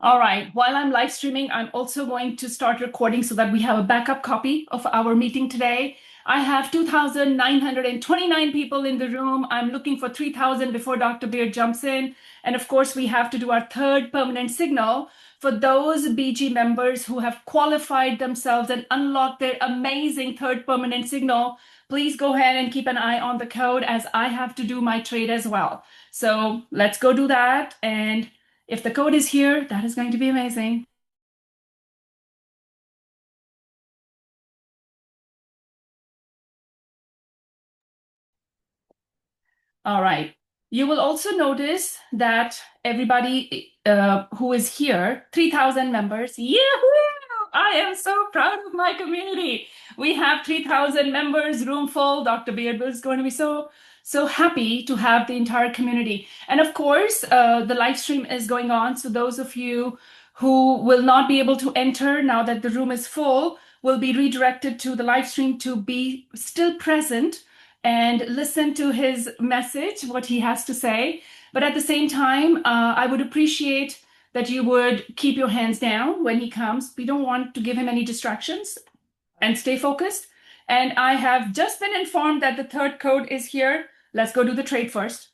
All right. While I'm live streaming, I'm also going to start recording so that we have a backup copy of our meeting today. I have 2,929 people in the room. I'm looking for 3,000 before Dr. Beard jumps in. And of course, we have to do our third permanent signal for those BG members who have qualified themselves and unlocked their amazing third permanent signal. Please go ahead and keep an eye on the code as I have to do my trade as well. So let's go do that. And if the code is here, that is going to be amazing. All right. You will also notice that everybody who is here, 3,000 members, yahoo! I am so proud of my community. We have 3,000 members, room full. Dr. Beard is going to be so happy to have the entire community. And of course, the live stream is going on. So those of you who will not be able to enter now that the room is full will be redirected to the live stream to be still present and listen to his message, what he has to say. But at the same time, I would appreciate that you would keep your hands down when he comes. We don't want to give him any distractions and stay focused. And I have just been informed that the third code is here. Let's go do the trade first.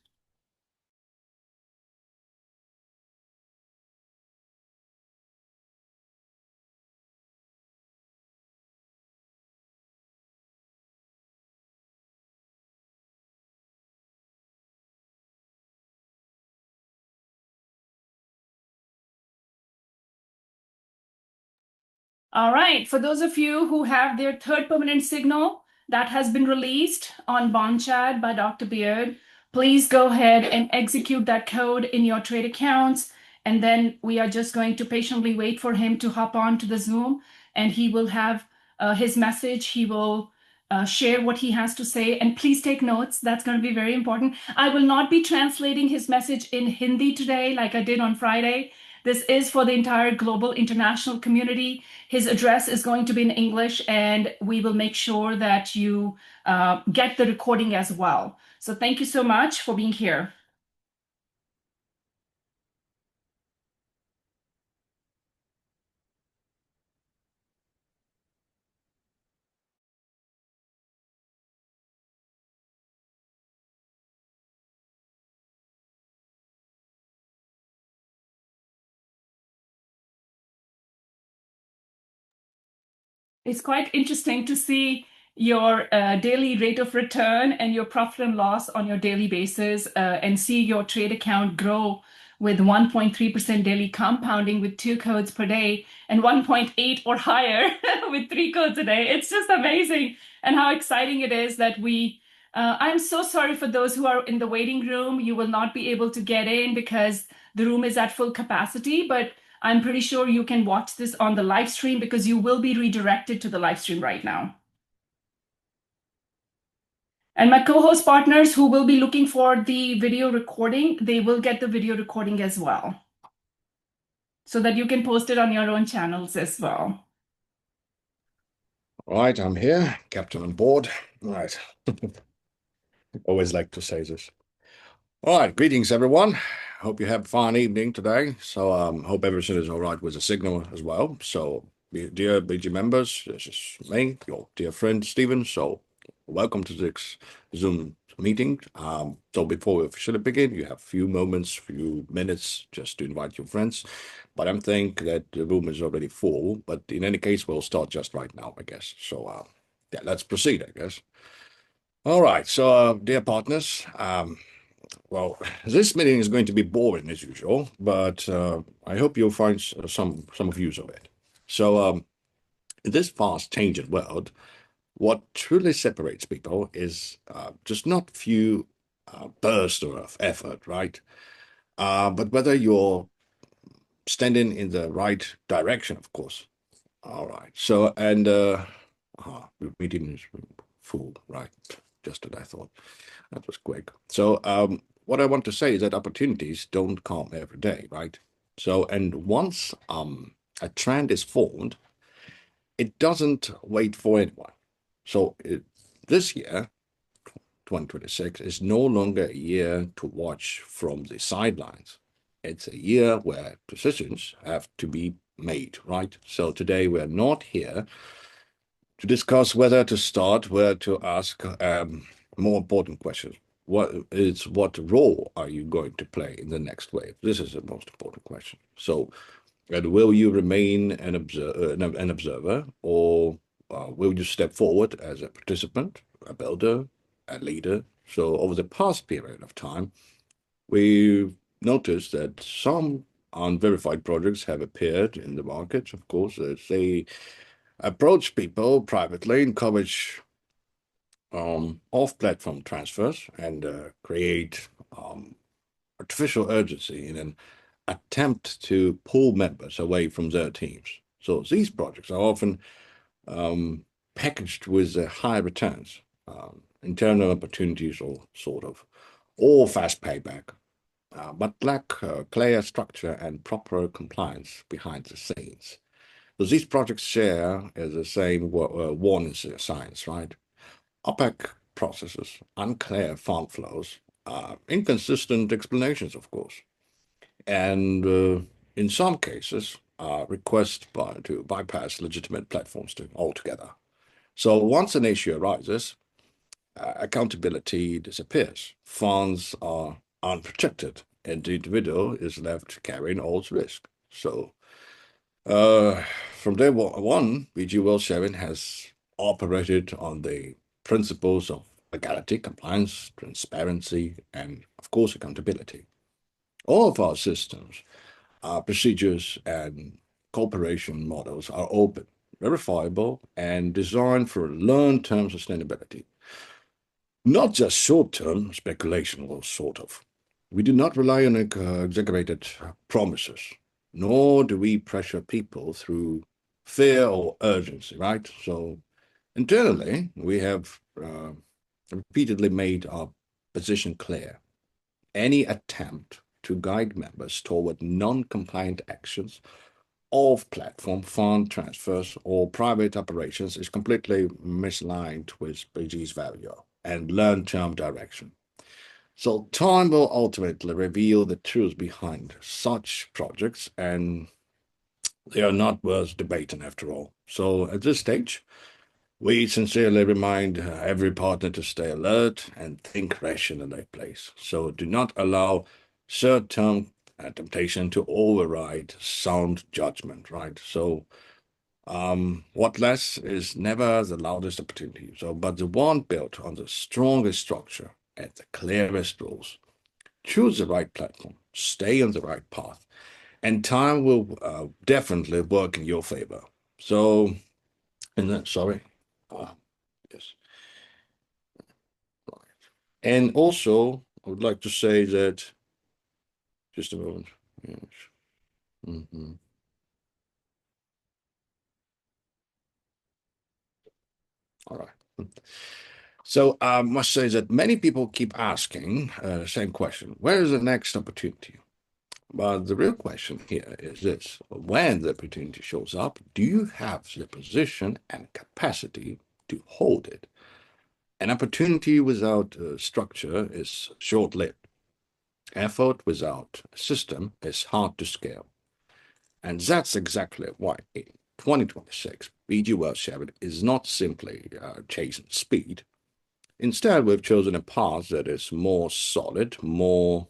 All right, for those of you who have their third permanent signal that has been released on BondChat by Dr. Beard, please go ahead and execute that code in your trade accounts. And then we are just going to patiently wait for him to hop on to the Zoom and he will have his message. He will share what he has to say. And please take notes. That's going to be very important. I will not be translating his message in Hindi today like I did on Friday. This is for the entire global international community. His address is going to be in English, and we will make sure that you get the recording as well. So thank you so much for being here. It's quite interesting to see your daily rate of return and your profit and loss on your daily basis and see your trade account grow with 1.3% daily compounding with 2 codes per day and 1.8 or higher with 3 codes a day. It's just amazing. And how exciting it is that I'm so sorry for those who are in the waiting room. You will not be able to get in because the room is at full capacity, but I'm pretty sure you can watch this on the live stream because you will be redirected to the live stream right now. And my co-host partners who will be looking for the video recording, they will get the video recording as well, so that you can post it on your own channels as well. All right, I'm here, captain on board. All right. Always like to say this. All right, greetings, everyone. Hope you have a fine evening today. So hope everything is all right with the signal as well. So dear BG members, this is me, your dear friend Stephen. So welcome to this Zoom meeting. So before we officially begin, you have a few moments, few minutes just to invite your friends. But I think that the room is already full. But in any case, we'll start just right now, I guess. So yeah, let's proceed, I guess. All right, so dear partners, well, this meeting is going to be boring as usual, but I hope you'll find some of use of it. So in this fast-changing world, what truly separates people is just not few bursts of effort, right? But whether you're standing in the right direction, of course. All right. So, and the meeting is full, right? Just what I thought. That was quick. So, what I want to say is that opportunities don't come every day, right? So, and once a trend is formed, it doesn't wait for anyone. So, this year, 2026, is no longer a year to watch from the sidelines. It's a year where decisions have to be made, right? So today we're not here to discuss whether to start, where to ask more important questions. What role are you going to play in the next wave? This is the most important question. So, will you remain an observer, or will you step forward as a participant, a builder, a leader? So, over the past period of time, we've noticed that some unverified projects have appeared in the market. Of course, they approach people privately, encourage off-platform transfers, and create artificial urgency in an attempt to pull members away from their teams. So these projects are often packaged with high returns, internal opportunities, or fast payback, but lack clear structure and proper compliance behind the scenes. So these projects share the same warning signs, right? Opaque processes, unclear fund flows, inconsistent explanations, of course, and in some cases, requests to bypass legitimate platforms altogether. So once an issue arises, accountability disappears, funds are unprotected, and the individual is left carrying all the risk. So from day one, BG Wealth Sharing has operated on the principles of legality, compliance, transparency, and of course, accountability. All of our systems, our procedures, and cooperation models are open, verifiable, and designed for long-term sustainability. Not just short-term speculation, or sort of. We do not rely on exaggerated promises, nor do we pressure people through fear or urgency, right? So internally, we have repeatedly made our position clear. Any attempt to guide members toward non-compliant actions of platform fund transfers or private operations is completely misaligned with BG's value and long-term direction. So time will ultimately reveal the truth behind such projects, and they are not worth debating after all. So at this stage, we sincerely remind every partner to stay alert and think rationally, please. So do not allow short-term temptation to override sound judgment, right? So what less is never the loudest opportunity. So, but the one built on the strongest structure and the clearest rules. Choose the right platform, stay on the right path, and time will definitely work in your favor. So, and then, sorry, yes. And also, I would like to say that, just a moment. Yes. All right. So I must say that many people keep asking the same question: where is the next opportunity? But the real question here is this: when the opportunity shows up, do you have the position and capacity to hold it? An opportunity without structure is short-lived. Effort without a system is hard to scale. And that's exactly why in 2026, BG Wealth Sharing is not simply chasing speed. Instead, we've chosen a path that is more solid, more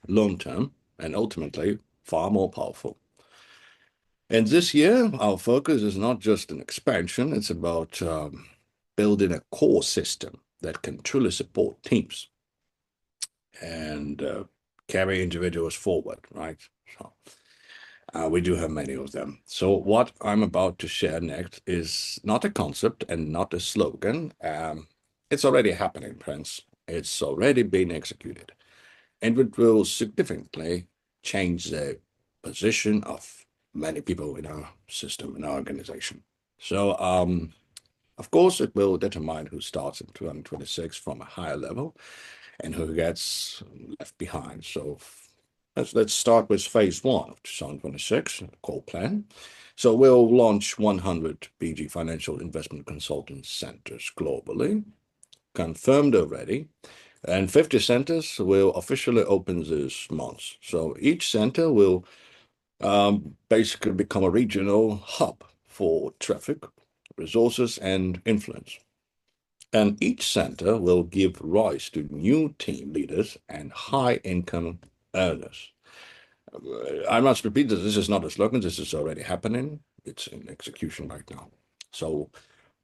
long-term, and ultimately far more powerful. And this year, our focus is not just an expansion, it's about building a core system that can truly support teams and carry individuals forward, right? So, we do have many of them. So what I'm about to share next is not a concept and not a slogan. It's already happening, friends. It's already been executed. And it will significantly change the position of many people in our system, in our organization. So, of course, it will determine who starts in 2026 from a higher level and who gets left behind. So let's start with phase one of 2026, call plan. So we'll launch 100 BG Financial Investment Consultant Centers globally, confirmed already. And 50 centers will officially open this month. So each center will basically become a regional hub for traffic, resources, and influence. And each center will give rise to new team leaders and high-income earners. I must repeat that this is not a slogan, this is already happening. It's in execution right now. So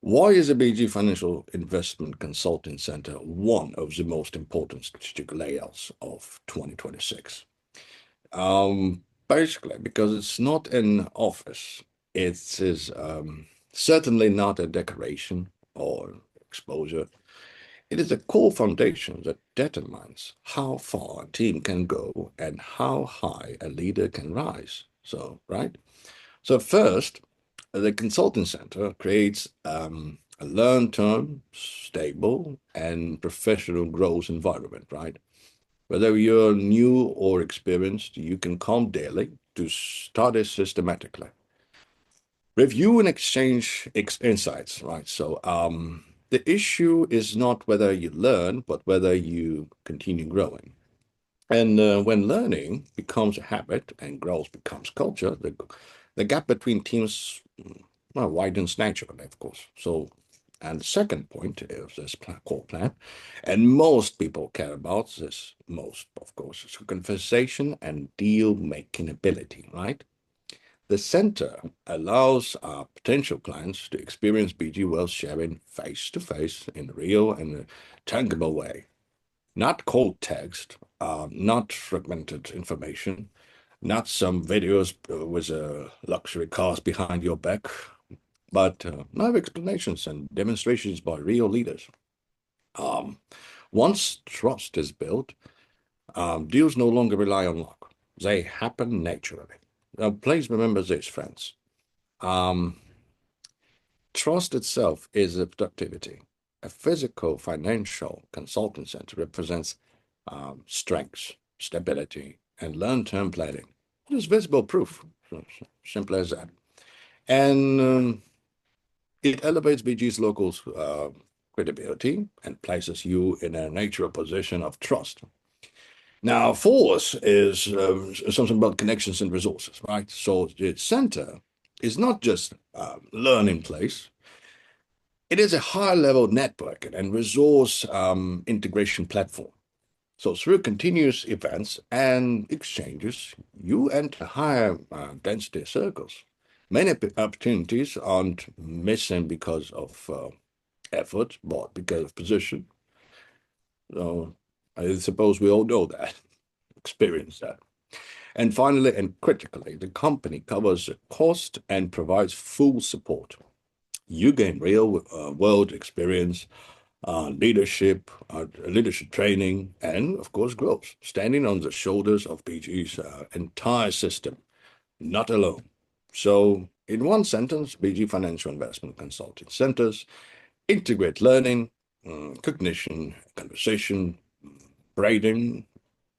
why is the BG Financial Investment Consulting Center one of the most important strategic layouts of 2026? Basically, because it's not an office. It is certainly not a decoration or exposure. It is a core foundation that determines how far a team can go and how high a leader can rise. So, right? So first, the consulting center creates a long-term, stable, and professional growth environment, right? Whether you're new or experienced, you can come daily to study systematically. Review and exchange insights, right? So the issue is not whether you learn, but whether you continue growing. And when learning becomes a habit and growth becomes culture, the gap between teams well, widens naturally, of course. So, and the second point is this core plan, and most people care about this most, of course, is conversation and deal-making ability, right? The center allows our potential clients to experience BG Wealth sharing face-to-face in a real and a tangible way. Not cold text, not fragmented information, not some videos with luxury cars behind your back, but live explanations and demonstrations by real leaders. Once trust is built, deals no longer rely on luck. They happen naturally. Now, please remember this, friends. Trust itself is a productivity. A physical financial consulting center represents strengths, stability, and long-term planning. It is visible proof, simple as that. And it elevates BG's locals' credibility and places you in a natural position of trust. Now, force is something about connections and resources, right? So the center is not just a learning place. It is a high-level network and resource integration platform. So through continuous events and exchanges, you enter higher density circles. Many opportunities aren't missing because of effort, but because of position. So I suppose we all know that, experience that. And finally, and critically, the company covers the cost and provides full support. You gain real world experience, leadership training, and of course, growth, standing on the shoulders of BG's entire system, not alone. So, in one sentence, BG Financial Investment Consulting Centers integrate learning, cognition, conversation, braiding,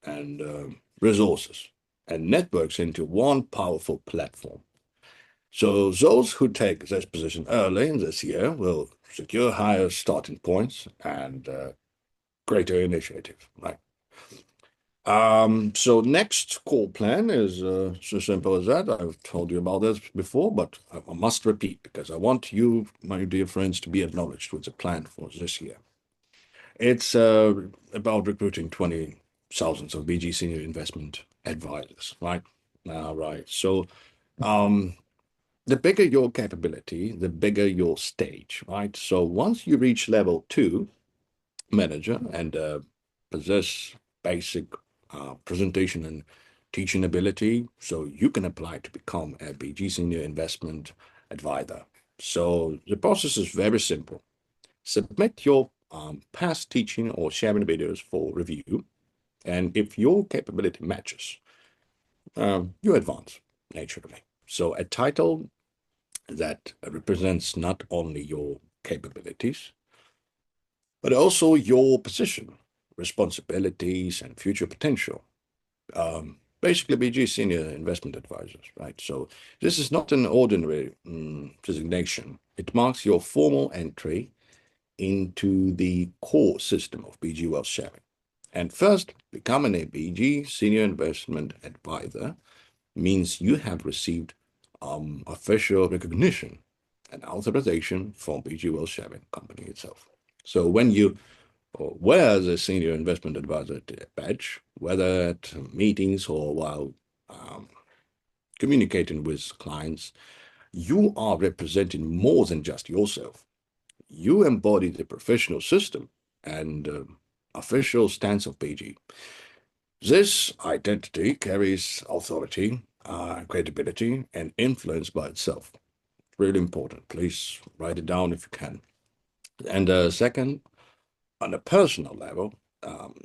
and resources and networks into one powerful platform. So those who take this position early in this year will secure higher starting points and greater initiative, right? So next call plan is so simple as that. I've told you about this before, but I must repeat because I want you, my dear friends, to be acknowledged with the plan for this year. It's about recruiting 20,000 of BG senior investment advisors, right? Right. So the bigger your capability, the bigger your stage, right? So once you reach level 2 manager and possess basic presentation and teaching ability, so you can apply to become a BG senior investment advisor. So the process is very simple. Submit your past teaching or sharing videos for review, and if your capability matches, you advance naturally. So a title that represents not only your capabilities, but also your position, responsibilities, and future potential. Basically, BG Senior Investment Advisors, right? So this is not an ordinary designation. It marks your formal entry into the core system of BG Wealth Sharing. And first, becoming a BG Senior Investment Advisor means you have received official recognition and authorization from BG Wealth Sharing Company itself. So when you wear the Senior Investment Advisor badge, whether at meetings or while communicating with clients, you are representing more than just yourself. You embody the professional system and official stance of BG. This identity carries authority, credibility, and influence by itself. Really important. Please write it down if you can. And second, on a personal level,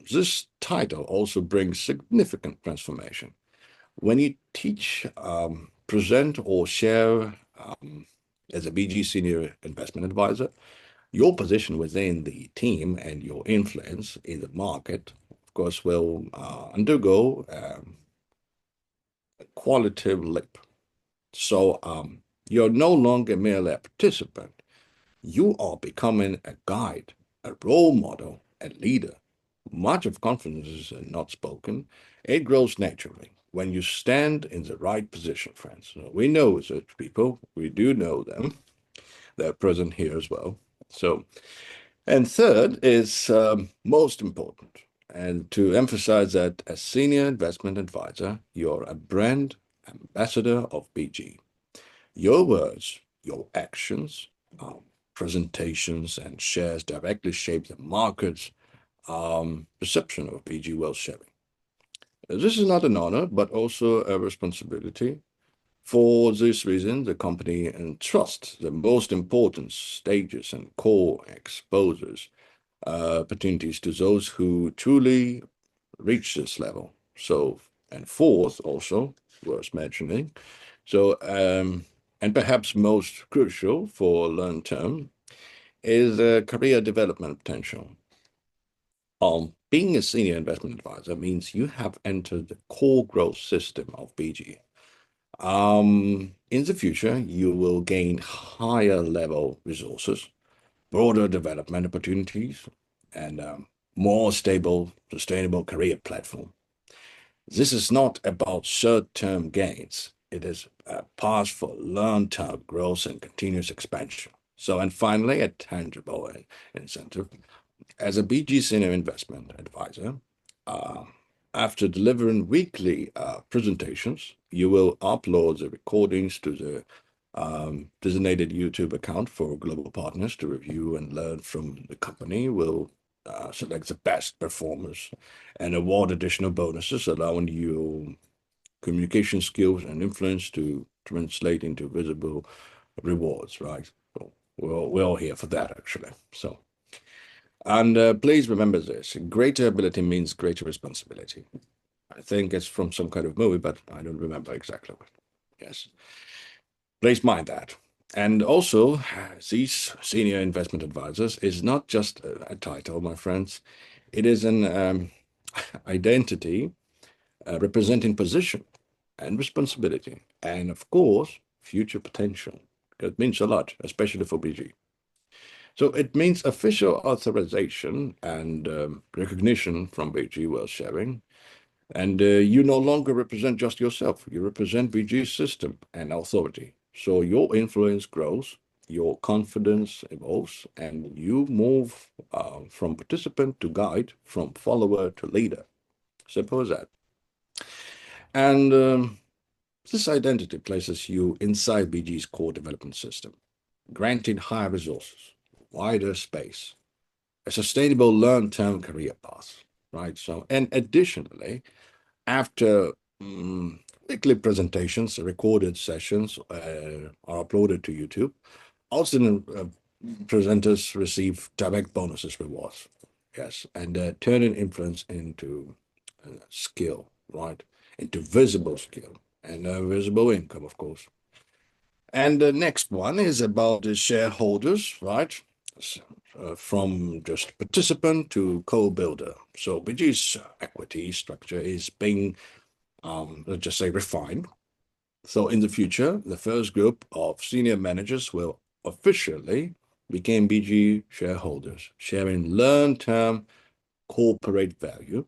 this title also brings significant transformation. When you teach, present, or share as a BG Senior Investment Advisor, your position within the team and your influence in the market, of course, will undergo a qualitative leap. So you're no longer merely a participant. You are becoming a guide, a role model, a leader. Much of confidence is not spoken. It grows naturally when you stand in the right position, friends. We know such people. We do know them. They're present here as well. So, and third is most important, and to emphasize that as senior investment advisor, you're a brand ambassador of BG. Your words, your actions, presentations, and shares directly shape the market's perception of BG Wealth Sharing. This is not an honor, but also a responsibility. For this reason, the company entrusts the most important stages and core exposures opportunities to those who truly reach this level. So, and fourth, also worth mentioning, so and perhaps most crucial for long term, is career development potential. Being a senior investment advisor means you have entered the core growth system of BG. In the future, you will gain higher level resources, broader development opportunities, and more stable, sustainable career platform. This is not about short-term gains. It is a path for long-term growth and continuous expansion. So, and finally, a tangible incentive. As a BG Senior Investment Advisor, after delivering weekly presentations, you will upload the recordings to the designated YouTube account for global partners to review and learn from. The company will select the best performers and award additional bonuses, allowing you communication skills and influence to translate into visible rewards, right? So we're all here for that, actually. So, and please remember this, greater ability means greater responsibility. I think it's from some kind of movie, but I don't remember exactly what. Yes. Please mind that. And also, these senior investment advisors is not just a title, my friends. It is an identity representing position and responsibility, and of course, future potential. It means a lot, especially for BG. So it means official authorization and recognition from BG Wealth Sharing. And you no longer represent just yourself. You represent BG's system and authority. So your influence grows, your confidence evolves, and you move from participant to guide, from follower to leader. Simple as that. And this identity places you inside BG's core development system, granting higher resources, wider space, a sustainable long-term career path, right? So, and additionally, after weekly presentations, recorded sessions are uploaded to YouTube. Also, presenters receive direct bonuses, rewards, yes, and turning influence into skill, right? Into visible skill and visible income, of course. And the next one is about the shareholders, right? From just participant to co-builder. So BG's equity structure is being, let's just say, refined. So in the future, the first group of senior managers will officially become BG shareholders, sharing long-term corporate value,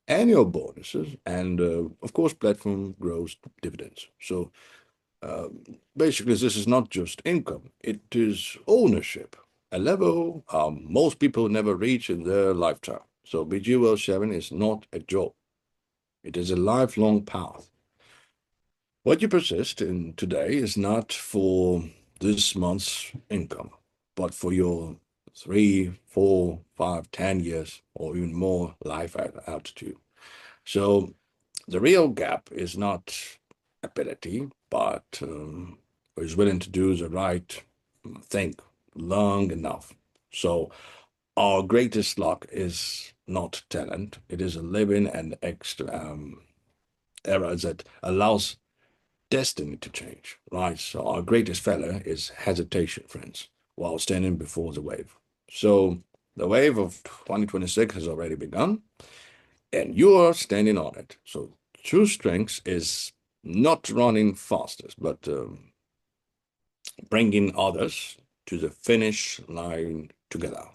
annual bonuses, and of course, platform grows dividends. So basically, this is not just income, it is ownership, a level most people never reach in their lifetime. So BG Wealth Sharing is not a job, it is a lifelong path. What you persist in today is not for this month's income, but for your 3, 4, 5, 10 years, or even more life altitude. So the real gap is not ability, but is willing to do the right thing long enough. So our greatest luck is not talent; it is a living and extra era that allows destiny to change, right? So our greatest failure is hesitation, friends, while standing before the wave. So the wave of 2026 has already begun, and you are standing on it. So true strength is not running fastest, but bringing others to the finish line together.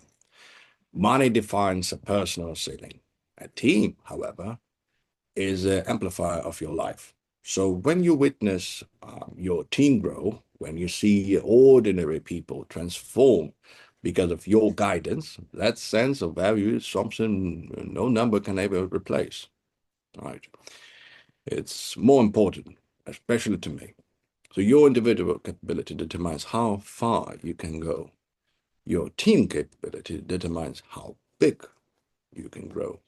Money defines a personal ceiling. A team, however, is an amplifier of your life. So when you witness your team grow, when you see ordinary people transform because of your guidance, that sense of value is something no number can ever replace. Right? It's more important, especially to me. So your individual capability determines how far you can go. Your team capability determines how big you can grow.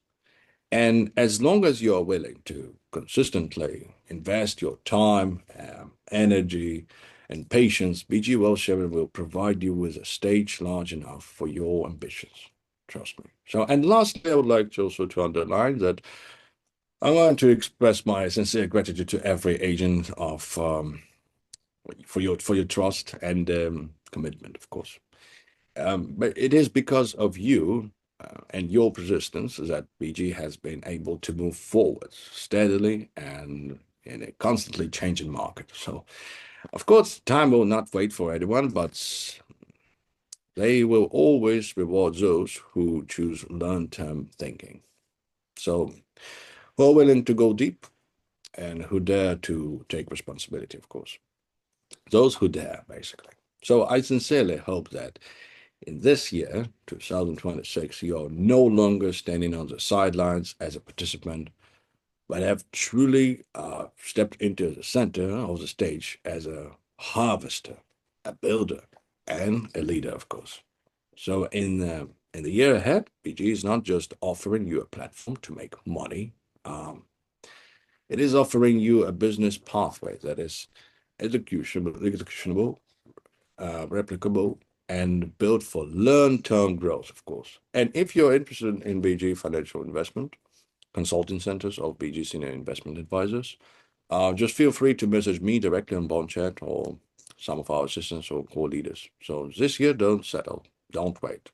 And as long as you're willing to consistently invest your time, energy, and patience, BG Wealth Sharing will provide you with a stage large enough for your ambitions. Trust me. So, and lastly, I would like to also to underline that I want to express my sincere gratitude to every agent of for your trust and commitment, of course. But it is because of you and your persistence that BG has been able to move forward steadily and in a constantly changing market. So, of course, time will not wait for anyone, but they will always reward those who choose long-term thinking. So, who are willing to go deep and who dare to take responsibility, of course. Those who dare, basically. So, I sincerely hope that in this year, 2026, you're no longer standing on the sidelines as a participant, but have truly stepped into the center of the stage as a harvester, a builder, and a leader, of course. So in the year ahead, BG is not just offering you a platform to make money. It is offering you a business pathway that is executable, replicable, and built for long-term growth, of course. And if you're interested in BG Financial Investment, Consulting Centers of BG Senior Investment Advisors, just feel free to message me directly on Bond Chat or some of our assistants or core leaders. So this year, don't settle, don't wait.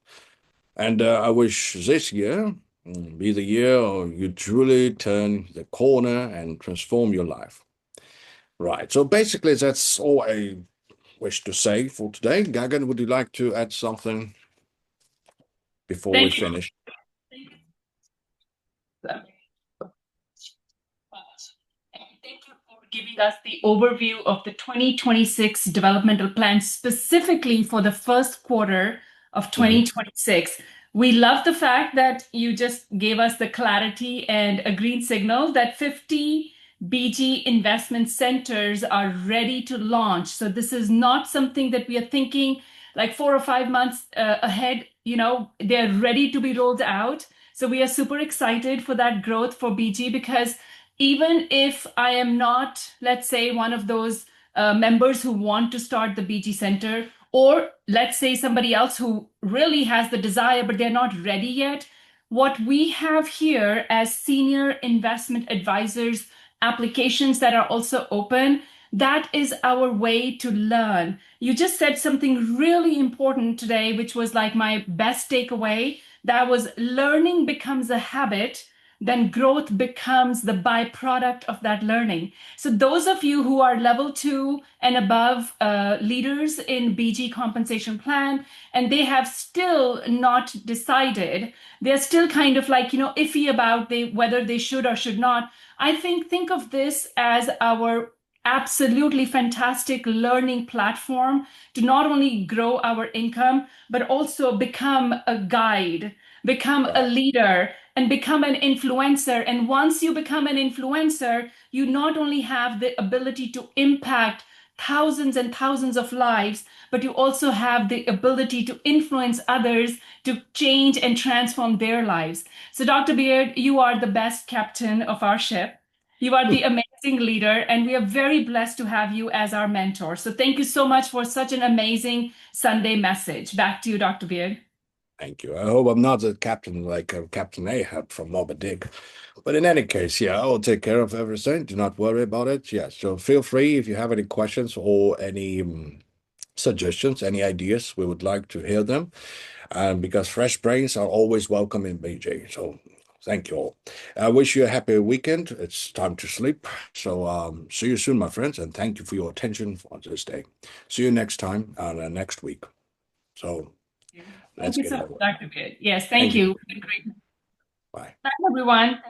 And I wish this year be the year you truly turn the corner and transform your life. Right. So basically, that's all I wish to say for today. Gagan, would you like to add something before we Thank you. finish? Thank you for giving us the overview of the 2026 developmental plan, specifically for the first quarter of 2026. We love the fact that you just gave us the clarity and a green signal that 50 BG investment centers are ready to launch. So this is not something that we are thinking like 4 or 5 months ahead. They're ready to be rolled out. So we are super excited for that growth for BG, because even if I am not, let's say, one of those members who want to start the BG Center, or let's say somebody else who really has the desire, but they're not ready yet, what we have here as senior investment advisors, applications that are also open, that is our way to learn. You just said something really important today, which was like my best takeaway. That was learning becomes a habit then growth becomes the byproduct of that learning. So those of you who are level 2 and above leaders in BG compensation plan, and they have still not decided, they're still kind of like, iffy about whether they should or should not. I think of this as our absolutely fantastic learning platform to not only grow our income, but also become a guide, become a leader, and become an influencer. And once you become an influencer, you not only have the ability to impact thousands and thousands of lives, but you also have the ability to influence others to change and transform their lives. So, Dr. Beard, you are the best captain of our ship. You are the amazing leader, and we are very blessed to have you as our mentor. So, thank you so much for such an amazing Sunday message. Back to you, Dr. Beard. Thank you. I hope I'm not a captain like Captain Ahab from Moby Dick. But in any case, yeah, I will take care of everything. Do not worry about it. Yeah, so feel free if you have any questions or any suggestions, any ideas. We would like to hear them. And because fresh brains are always welcome in BG. So thank you all. I wish you a happy weekend. It's time to sleep. So see you soon, my friends. And thank you for your attention for this day. See you next time and next week. So Thank let's you get so it much, over. Dr. Beard. Yes, thank Thank you. you. Great. Bye. Bye, everyone.